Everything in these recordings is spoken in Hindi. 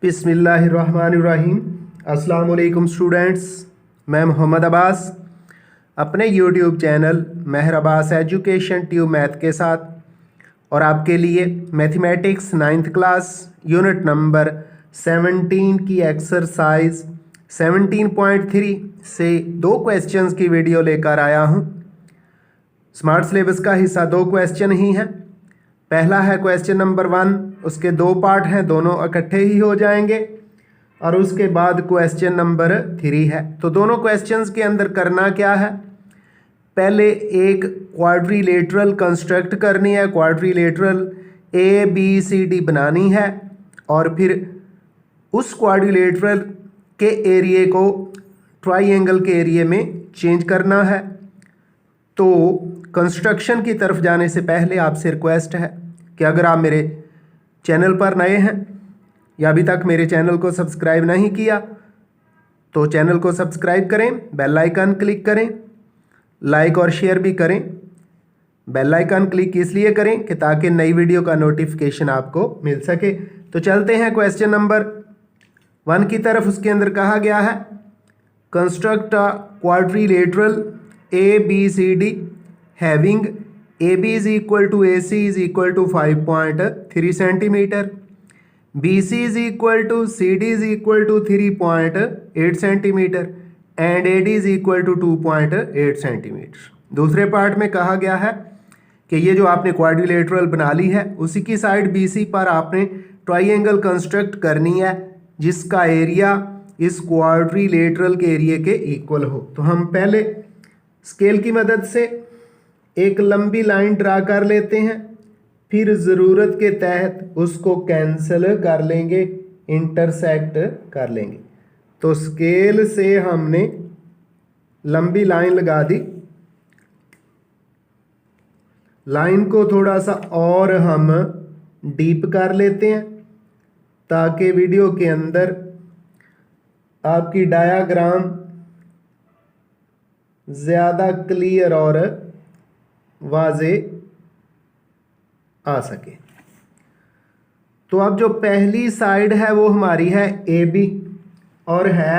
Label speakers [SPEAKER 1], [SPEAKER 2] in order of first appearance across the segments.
[SPEAKER 1] बिस्मिल्लाहिर्रहमानिर्रहीम। अस्सलाम वालेकुम स्टूडेंट्स, मैं मोहम्मद अब्बास अपने यूट्यूब चैनल महर अब्बास एजुकेशन ट्यूब मैथ के साथ और आपके लिए mathematics 9th class unit number 17 की एक्सरसाइज 17.3 से 2 क्वेश्चंस की वीडियो लेकर आया हूं। स्मार्ट सिलेबस का हिस्सा 2 क्वेश्चन ही हैं। पहला है क्वेश्चन नंबर 1, उसके 2 पार्ट हैं, दोनों इकट्ठे ही हो जाएंगे। और उसके बाद क्वेश्चन नंबर 3 है। तो दोनों क्वेश्चंस के अंदर करना क्या है, पहले एक क्वाड्रिलेटरल कंस्ट्रक्ट करनी है, क्वाड्रिलेटरल ABCD बनानी है और फिर उस क्वाड्रिलेटरल के एरिए को ट्राइंगल के एरिए में चेंज करना है। तो कंस्ट्रक्शन की तरफ जाने से पहले आपसे रिक्वेस्ट है कि अगर आप मेरे चैनल पर नए हैं या अभी तक मेरे चैनल को सब्सक्राइब नहीं किया तो चैनल को सब्सक्राइब करें, बेल आइकन क्लिक करें, लाइक और शेयर भी करें। बेल आइकन क्लिक इसलिए करें कि ताकि नई वीडियो का नोटिफिकेशन आपको मिल सके। तो चलते हैं क्वेश्चन नंबर 1 की तरफ। उसके अंदर कहा गया है construct a quadrilateral ABCD having AB is equal to AC is equal to 5.3 centimeter, BC is equal to CD is equal to 3.8 centimeter and AD is equal to 2.8 centimeter। दूसरे पार्ट में कहा गया है कि ये जो आपने क्वाड्रिलेटरल बना ली है उसी की साइड BC पर आपने ट्राइंगल कंस्ट्रक्ट करनी है जिसका एरिया इस क्वाड्रिलेटरल के एरिया के इक्वल हो। तो हम पहले स्केल की मदद से एक लंबी लाइन ड्रा कर लेते हैं, फिर ज़रूरत के तहत उसको कैंसिल कर लेंगे, इंटरसेक्ट कर लेंगे। तो स्केल से हमने लंबी लाइन लगा दी। लाइन को थोड़ा सा और हम डीप कर लेते हैं ताकि वीडियो के अंदर आपकी डायाग्राम ज़्यादा क्लियर और वाजे आ सके। तो अब जो पहली साइड है वो हमारी है AB और है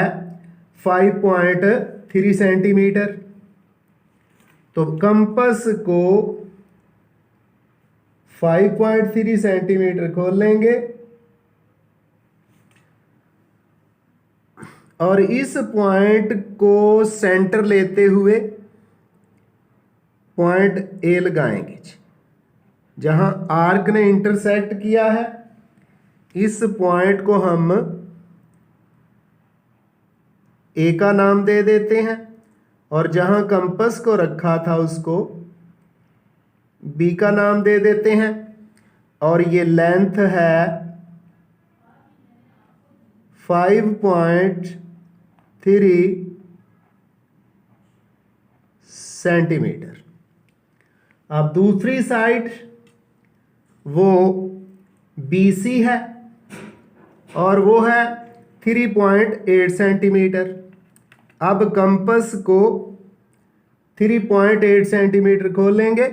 [SPEAKER 1] 5.3 सेंटीमीटर। तो कंपास को 5.3 सेंटीमीटर खोल लेंगे और इस पॉइंट को सेंटर लेते हुए पॉइंट A लगाएंगे। जहां आर्क ने इंटरसेक्ट किया है इस पॉइंट को हम A का नाम दे देते हैं और जहां कंपास को रखा था उसको B का नाम दे देते हैं। और ये लेंथ है 5.3 सेंटीमीटर। अब दूसरी साइड वो BC है और वो है 3.8 सेंटीमीटर। अब कंपास को 3.8 सेंटीमीटर खोल लेंगे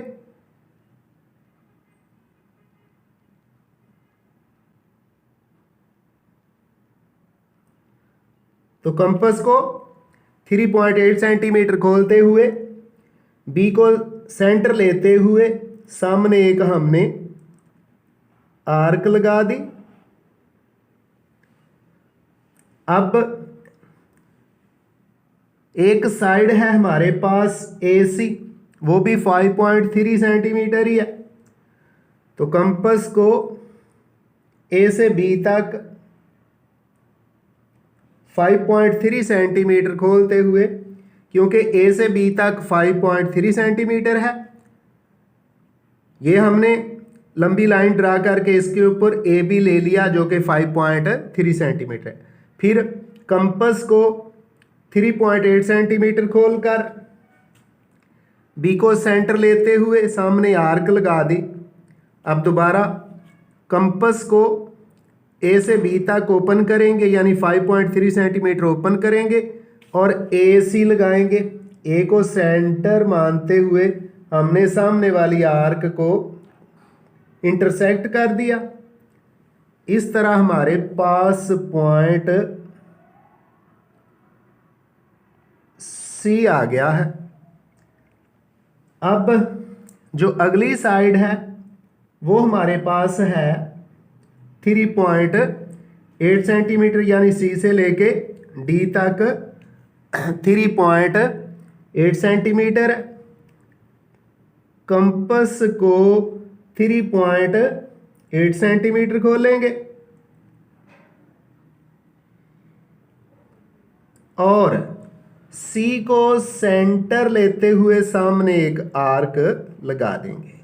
[SPEAKER 1] तो कंपास को 3.8 सेंटीमीटर खोलते हुए B को सेंटर लेते हुए सामने एक हमने आर्क लगा दी। अब एक साइड है हमारे पास AC, वो भी 5.3 सेंटीमीटर ही है। तो कंपास को A से B तक 5.3 सेंटीमीटर खोलते हुए, क्योंकि A से B तक 5.3 सेंटीमीटर है, ये हमने लंबी लाइन ड्रा करके इसके ऊपर ए बी ले लिया जो कि 5.3 सेंटीमीटर है। फिर कंपस को 3.8 सेंटीमीटर खोलकर बी को सेंटर लेते हुए सामने आर्क लगा दी। अब दोबारा कंपस को ए से बी तक ओपन करेंगे, यानी 5.3 सेंटीमीटर ओपन करेंगे और ए सी लगाएंगे। ए को सेंटर मानते हुए हमने सामने वाली आर्क को इंटरसेक्ट कर दिया। इस तरह हमारे पास पॉइंट सी आ गया है। अब जो अगली साइड है वो हमारे पास है 3.8 सेंटीमीटर, यानी सी से लेके डी तक 3.8 सेंटीमीटर। कंपस को 3.8 सेंटीमीटर खोलेंगे और सी को सेंटर लेते हुए सामने एक आर्क लगा देंगे।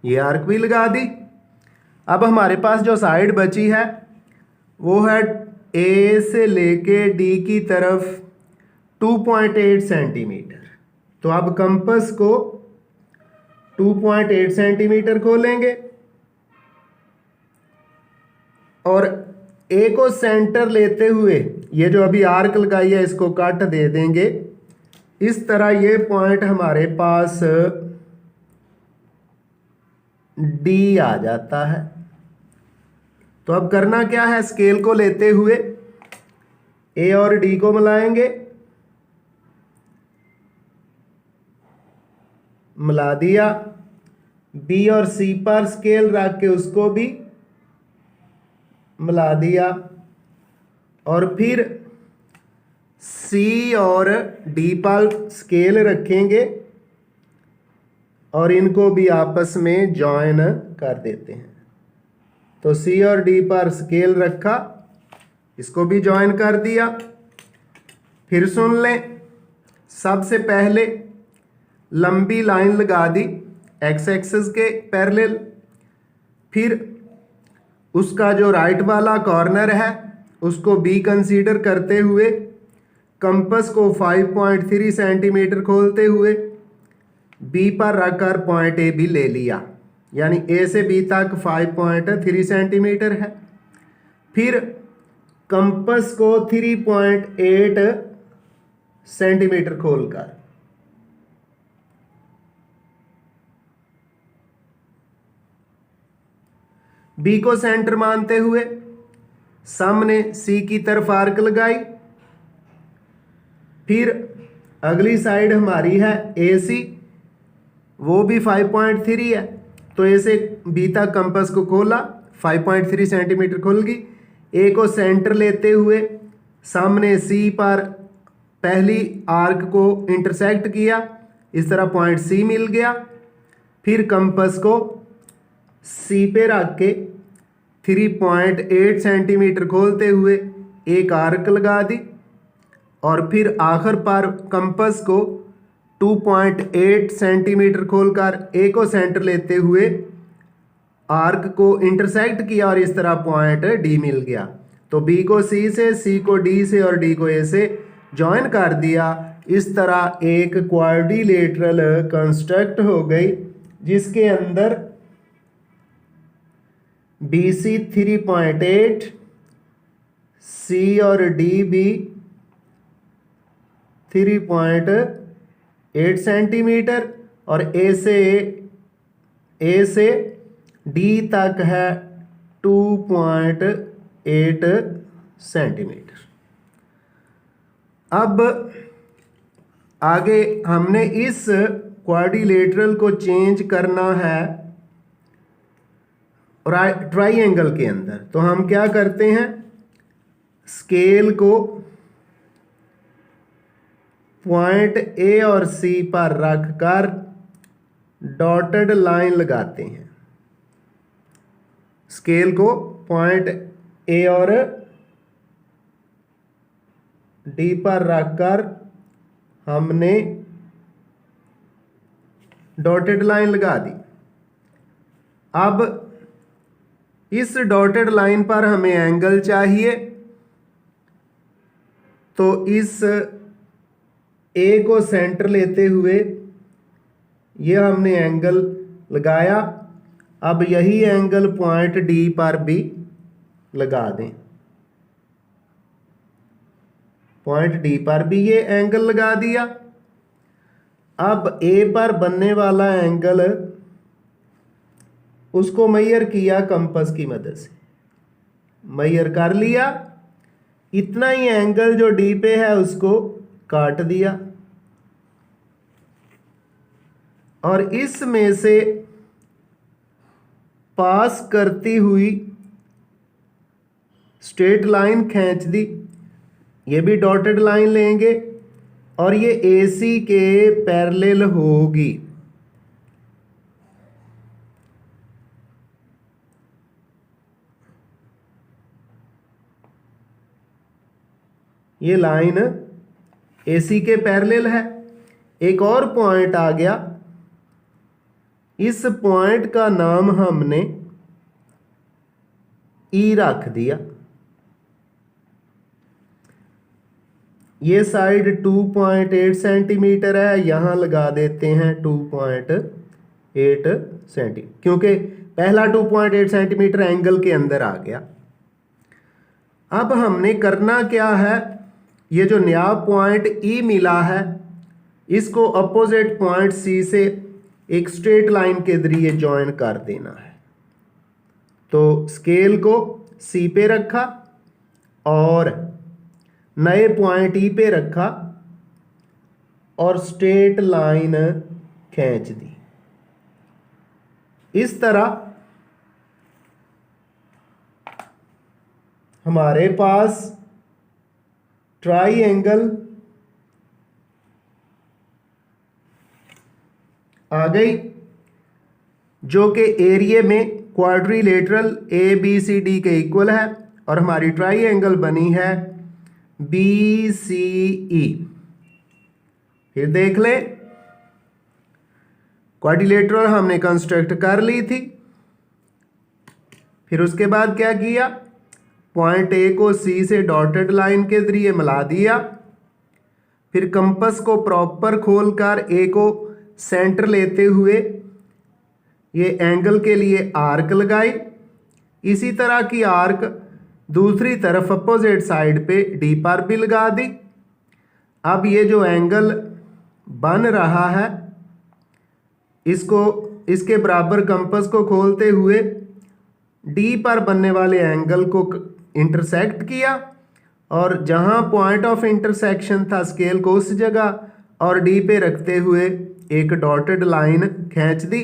[SPEAKER 1] ये आर्क भी लगा दी। अब हमारे पास जो साइड बची है वो है ए से लेके डी की तरफ 2.8 सेंटीमीटर। तो अब कंपस को 2.8 सेंटीमीटर खोलेंगे और ए को सेंटर लेते हुए ये जो अभी आर्क लगाई है इसको कट दे देंगे। इस तरह ये पॉइंट हमारे पास डी आ जाता है। तो अब करना क्या है, स्केल को लेते हुए ए और डी को मिलाएंगे, मिला दिया। बी और सी पर स्केल रख के उसको भी मिला दिया और फिर सी और डी पर स्केल रखेंगे और इनको भी आपस में जॉइन कर देते हैं। तो सी और डी पर स्केल रखा, इसको भी जॉइन कर दिया। फिर सुन लें, सबसे पहले लंबी लाइन लगा दी एक्स एक्सिस के पैरेलल। फिर उसका जो राइट वाला कॉर्नर है उसको बी कंसीडर करते हुए कंपस को 5.3 सेंटीमीटर खोलते हुए बी पर रखकर पॉइंट ए भी ले लिया, यानी ए से बी तक 5.3 सेंटीमीटर है। फिर कंपस को 3.8 सेंटीमीटर खोलकर बी को सेंटर मानते हुए सामने सी की तरफ आर्क लगाई। फिर अगली साइड हमारी है ए सी, वो भी 5.3 है। तो ए से बी तक कंपस को खोला, 5.3 सेंटीमीटर खुल गई। ए को सेंटर लेते हुए सामने सी पर पहली आर्क को इंटरसेक्ट किया, इस तरह पॉइंट सी मिल गया। फिर कंपस को सी पे रख के 3.8 सेंटीमीटर खोलते हुए एक आर्क लगा दी और फिर आखिर पर कंपस को 2.8 सेंटीमीटर खोलकर ए को सेंटर लेते हुए आर्क को इंटरसेक्ट किया और इस तरह पॉइंट डी मिल गया। तो बी को सी से, सी को डी से और डी को ए से जॉइन कर दिया। इस तरह एक क्वाड्रिलेटरल कंस्ट्रक्ट हो गई जिसके अंदर बी सी 3.8, सी और डी भी 3.8 सेंटीमीटर और ए से डी तक है 2.8 सेंटीमीटर। अब आगे हमने इस क्वाड्रिलेटरल को चेंज करना है ट्राइंगल के अंदर। तो हम क्या करते हैं, स्केल को पॉइंट ए और सी पर रखकर डॉटेड लाइन लगाते हैं। स्केल को पॉइंट ए और डी पर रखकर हमने डॉटेड लाइन लगा दी। अब इस डॉटेड लाइन पर हमें एंगल चाहिए, तो इस ए को सेंटर लेते हुए ये हमने एंगल लगाया। अब यही एंगल पॉइंट डी पर भी लगा दें। पॉइंट डी पर भी ये एंगल लगा दिया। अब ए पर बनने वाला एंगल उसको मेजर किया कंपास की मदद से, मेजर कर लिया। इतना ही एंगल जो डी पे है उसको काट दिया और इसमें से पास करती हुई स्ट्रेट लाइन खींच दी। ये भी डॉटेड लाइन लेंगे और ये AC के पैरेलल होगी। ये लाइन AC के पैरेलल है। एक और पॉइंट आ गया, इस पॉइंट का नाम हमने E रख दिया। ये साइड 2.8 सेंटीमीटर है, यहां लगा देते हैं 2.8 सेंटीमीटर, क्योंकि पहला 2.8 सेंटीमीटर एंगल के अंदर आ गया। अब हमने करना क्या है, ये जो नया पॉइंट E मिला है इसको अपोजिट पॉइंट C से एक स्ट्रेट लाइन के जरिए ज्वाइन कर देना है। तो स्केल को C पे रखा और नए पॉइंट E पे रखा और स्ट्रेट लाइन खींच दी। इस तरह हमारे पास ट्राइएंगल आ गई जो कि एरिया में क्वाड्रिलेटरल ABCD के इक्वल है और हमारी ट्राइएंगल बनी है BCE। फिर देख ले, क्वाड्रिलेटरल हमने कंस्ट्रक्ट कर ली थी। फिर उसके बाद क्या किया, पॉइंट A को C से डॉटेड लाइन के जरिए मिला दिया। फिर कंपास को प्रॉपर खोलकर A को सेंटर लेते हुए ये एंगल के लिए आर्क लगाई। इसी तरह की आर्क दूसरी तरफ अपोजिट साइड पे D पर भी लगा दी। अब ये जो एंगल बन रहा है इसको इसके बराबर कंपास को खोलते हुए D पर बनने वाले एंगल को इंटरसेक्ट किया और जहां पॉइंट ऑफ इंटरसेक्शन था स्केल को उस जगह और D पे रखते हुए एक डॉटेड लाइन खींच दी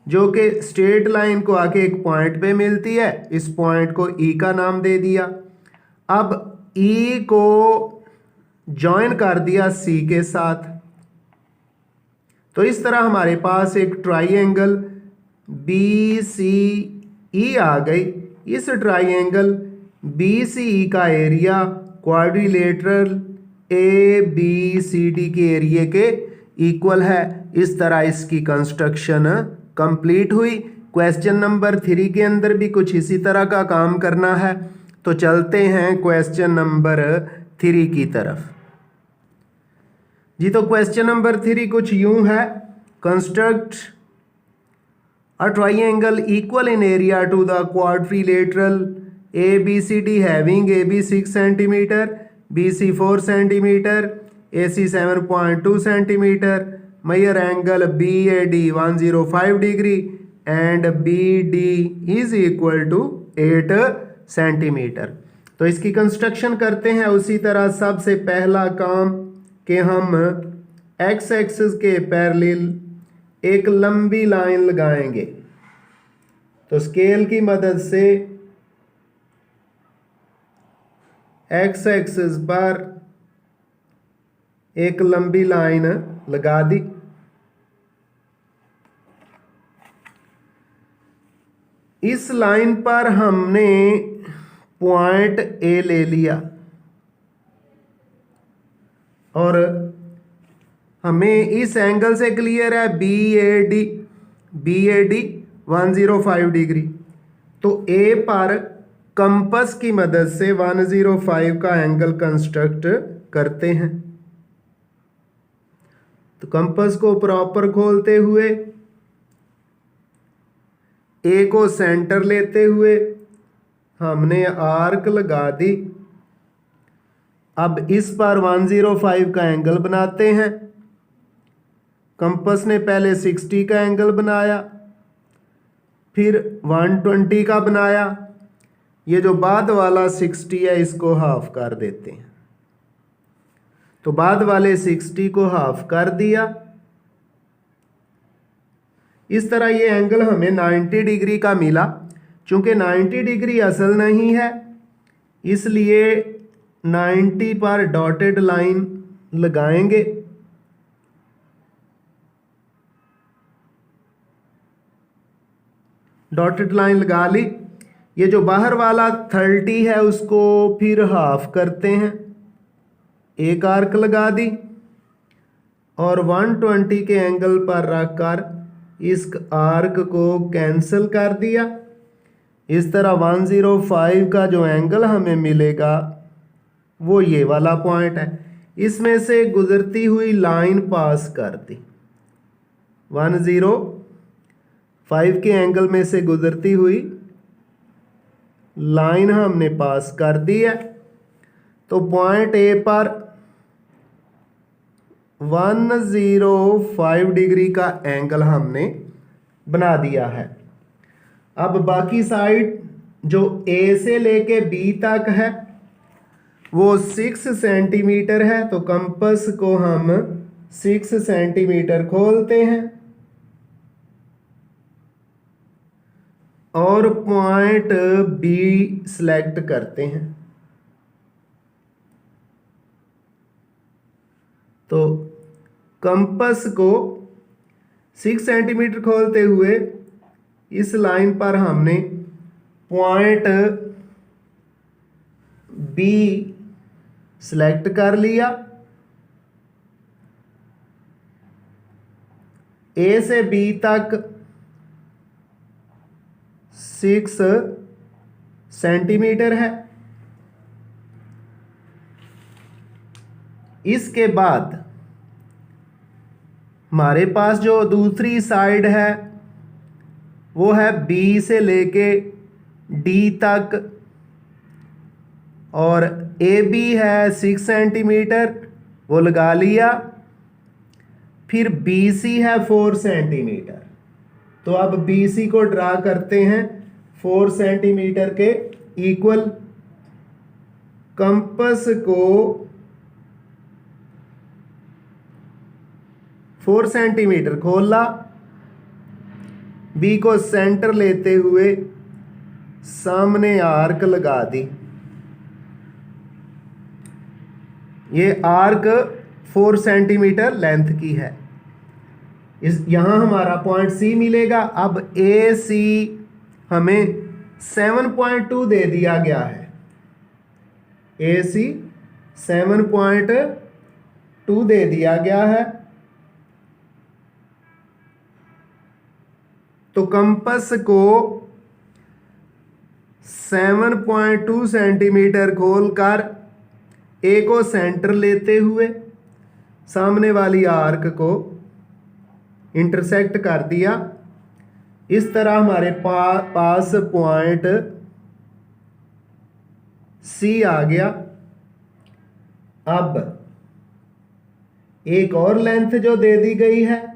[SPEAKER 1] जो कि स्ट्रेट लाइन को आके एक पॉइंट पे मिलती है। इस पॉइंट को E का नाम दे दिया। अब E को जॉइन कर दिया C के साथ। तो इस तरह हमारे पास एक ट्राइएंगल BCE आ गई। इस ट्राइएंगल BCE का एरिया क्वाड्रिलेटरल ABCD के एरिया के इक्वल है। इस तरह इसकी कंस्ट्रक्शन कंप्लीट हुई। क्वेश्चन नंबर 3 के अंदर भी कुछ इसी तरह का काम करना है, तो चलते हैं क्वेश्चन नंबर 3 की तरफ। जी तो क्वेश्चन नंबर 3 कुछ यूं है, construct a triangle equal in area to the quadrilateral ABCD having AB 6 centimetre, BC 4 centimetre, AC 7.2 centimetre, measure angle BAD 105 degree and BD is equal to 8 centimetre. तो इसकी कंस्ट्रक्शन करते हैं। उसी तरह सबसे पहला काम कि हम एक्स एक्सिस के पैरेलल एक लंबी लाइन लगाएंगे। तो स्केल की मदद से एक्स एक्सिस पर एक लंबी लाइन लगा दी। इस लाइन पर हमने पॉइंट A ले लिया और हमें इस एंगल से क्लियर है BAD 105 डिग्री। तो ए पर कंपास की मदद से 105 का एंगल कंस्ट्रक्ट करते हैं। तो कंपास को प्रॉपर खोलते हुए ए को सेंटर लेते हुए हमने आर्क लगा दी। अब इस पर 105 का एंगल बनाते हैं। कंपास ने पहले 60 का एंगल बनाया, फिर 120 का बनाया। ये जो बाद वाला 60 है इसको हाफ कर देते हैं। तो बाद वाले 60 को हाफ कर दिया। इस तरह ये एंगल हमें 90 डिग्री का मिला। चूंकि 90 डिग्री असल नहीं है, इसलिए 90 पर डॉटेड लाइन लगाएंगे। डॉटेड लाइन लगा ली। ये जो बाहर वाला 30 है उसको फिर हाफ करते हैं, एक आर्क लगा दी और 120 के एंगल पर रखकर इस आर्क को कैंसिल कर दिया। इस तरह 105 का जो एंगल हमें मिलेगा वो ये वाला पॉइंट है। इसमें से गुजरती हुई लाइन पास कर दी। 105 के एंगल में से गुजरती हुई लाइन हमने पास कर दी है। तो पॉइंट ए पर 105 डिग्री का एंगल हमने बना दिया है। अब बाकी साइड जो ए से लेके बी तक है वो 6 सेंटीमीटर है। तो कंपास को हम 6 सेंटीमीटर खोलते हैं और पॉइंट बी सिलेक्ट करते हैं। तो कंपास को 6 सेंटीमीटर खोलते हुए इस लाइन पर हमने पॉइंट बी सिलेक्ट कर लिया। ए से बी तक 6 सेंटीमीटर है। इसके बाद हमारे पास जो दूसरी साइड है वो है बी से लेके डी तक और ए बी है 6 सेंटीमीटर, वो लगा लिया। फिर बी सी है 4 सेंटीमीटर। तो अब बी सी को ड्रा करते हैं 4 सेंटीमीटर के इक्वल। कंपास को 4 सेंटीमीटर खोला, बी को सेंटर लेते हुए सामने आर्क लगा दी। ये आर्क 4 सेंटीमीटर लेंथ की है। यहां हमारा पॉइंट सी मिलेगा। अब ए सी हमें 7.2 दे दिया गया है। ए सी 7.2 दे दिया गया है। तो कंपास को 7.2 सेंटीमीटर खोलकर ए को सेंटर लेते हुए सामने वाली आर्क को इंटरसेक्ट कर दिया। इस तरह हमारे पास पॉइंट सी आ गया। अब एक और लेंथ जो दे दी गई है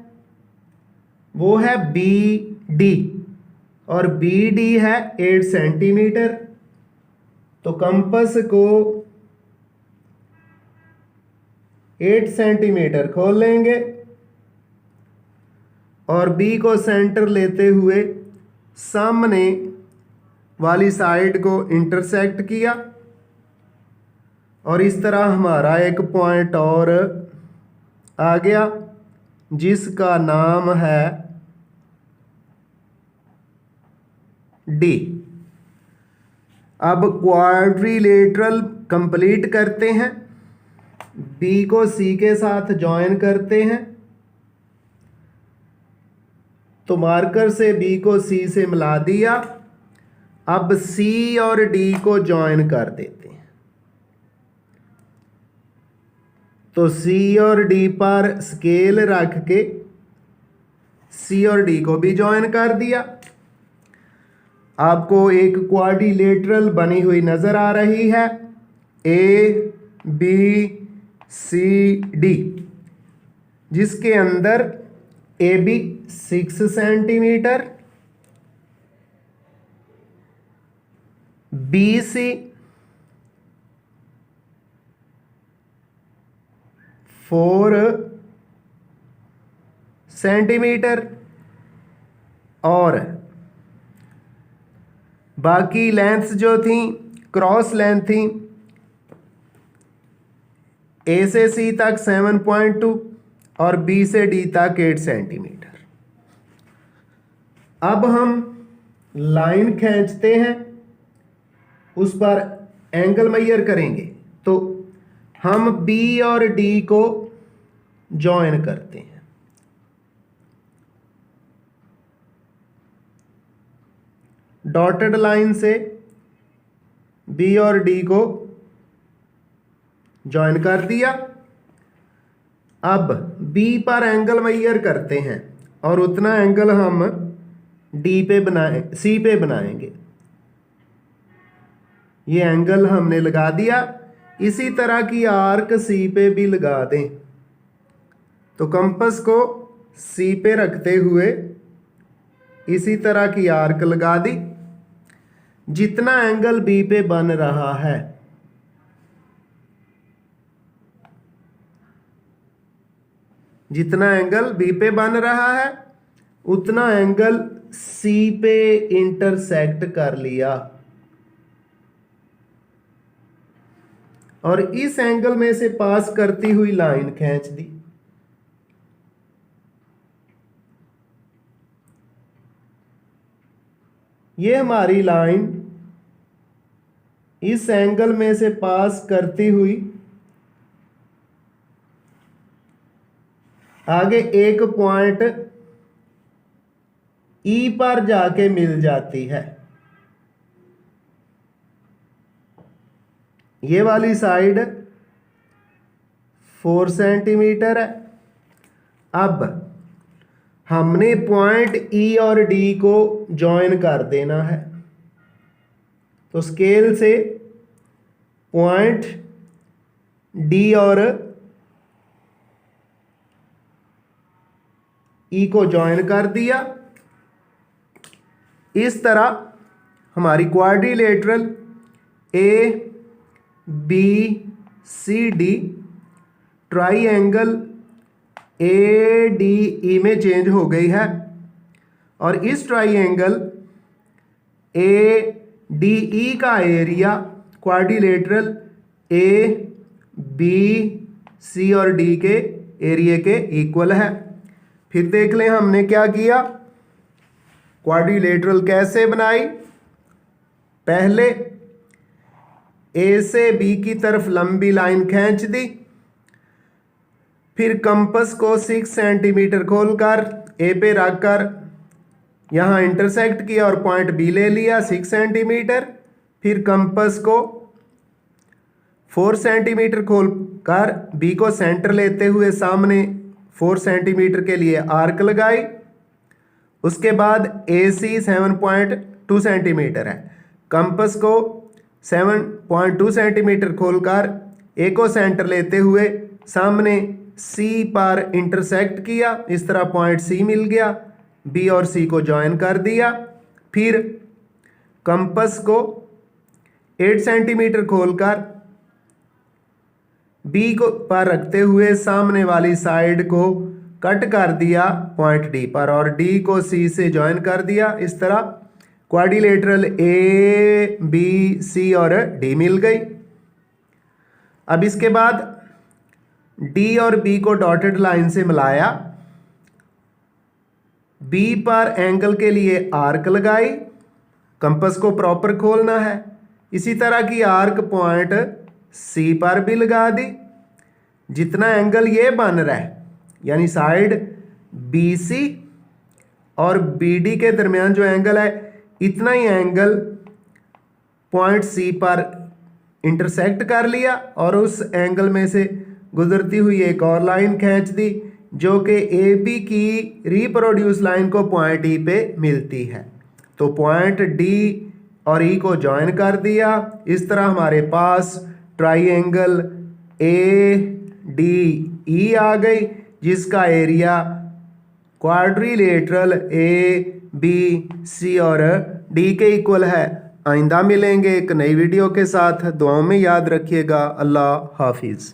[SPEAKER 1] वो है बी डी और बी डी है 8 सेंटीमीटर। तो कंपास को 8 सेंटीमीटर खोल लेंगे और बी को सेंटर लेते हुए सामने वाली साइड को इंटरसेक्ट किया और इस तरह हमारा एक पॉइंट और आ गया जिसका नाम है डी। अब क्वाड्रिलेटरल कंप्लीट करते हैं। बी को सी के साथ ज्वाइन करते हैं तो मार्कर से बी को सी से मिला दिया। अब सी और डी को जॉइन कर देते हैं। तो सी और डी पर स्केल रख के सी और डी को भी जॉइन कर दिया। आपको एक क्वाड्रिलेटरल बनी हुई नजर आ रही है, ए बी सी डी, जिसके अंदर A B 6 centimetre, B C 4 centimetre और बाकी लेंथ्स जो थी, क्रॉस लेंथ थी ए से सी तक 7.2 और बी से डी तक 8 सेंटीमीटर। अब हम लाइन खींचते हैं, उस पर एंगल मेजर करेंगे। तो हम बी और डी को जॉइन करते हैं। डॉटेड लाइन से बी और डी को जॉइन कर दिया। अब बी पर एंगल मेजर करते हैं और उतना एंगल हम डी पे सी पे बनाएंगे। ये एंगल हमने लगा दिया। इसी तरह की आर्क सी पे भी लगा दें। तो कंपास को सी पे रखते हुए इसी तरह की आर्क लगा दी। जितना एंगल बी पे बन रहा है, जितना एंगल बी पे बन रहा है उतना एंगल सी पे इंटरसेक्ट कर लिया और इस एंगल में से पास करती हुई लाइन खींच दी। ये हमारी लाइन इस एंगल में से पास करती हुई आगे एक पॉइंट ई पर जाके मिल जाती है। ये वाली साइड 4 सेंटीमीटर है। अब हमने पॉइंट ई और डी को जॉइन कर देना है। तो स्केल से पॉइंट डी और ई को जॉइन कर दिया। इस तरह हमारी quadrilateral A B C D triangle A D E में चेंज हो गई है और इस ट्राइंगल ए डी ई का area quadrilateral A B C और डी के एरिया के इक्वल है। फिर देख लें हमने क्या किया, क्वाड्रिलेटरल कैसे बनाई। पहले ए से बी की तरफ लंबी लाइन खींच दी, फिर कंपास को 6 सेंटीमीटर खोलकर ए पे रखकर यहाँ इंटरसेक्ट किया और पॉइंट बी ले लिया 6 सेंटीमीटर। फिर कंपास को 4 सेंटीमीटर खोलकर बी को सेंटर लेते हुए सामने 4 सेंटीमीटर के लिए आर्क लगाई। उसके बाद ए सी 7.2 सेंटीमीटर है। कंपास को 7.2 सेंटीमीटर खोलकर ए को सेंटर लेते हुए सामने सी पर इंटरसेक्ट किया। इस तरह पॉइंट सी मिल गया। बी और सी को जॉइन कर दिया। फिर कंपास को 8 सेंटीमीटर खोलकर बी को पर रखते हुए सामने वाली साइड को कट कर दिया पॉइंट डी पर और डी को सी से जॉइन कर दिया। इस तरह क्वाड्रिलेटरल ए बी सी और डी मिल गई। अब इसके बाद डी और बी को डॉटेड लाइन से मिलाया, बी पर एंगल के लिए आर्क लगाई, कंपास को प्रॉपर खोलना है। इसी तरह की आर्क पॉइंट सी पर भी लगा दी। जितना एंगल ये बन रहा है यानी साइड बी सी और बी डी के दरमियान जो एंगल है इतना ही एंगल पॉइंट सी पर इंटरसेक्ट कर लिया और उस एंगल में से गुजरती हुई एक और लाइन खींच दी जो कि ए बी की रिप्रोड्यूस लाइन को पॉइंट ई पे मिलती है। तो पॉइंट डी और ई को ज्वाइन कर दिया। इस तरह हमारे पास ट्राइंगल ए डी ई आ गई जिसका area quadrilateral A B C और डी के इक्वल है। आइंदा मिलेंगे एक नई वीडियो के साथ। दुआओं में याद रखिएगा। अल्लाह हाफिज़।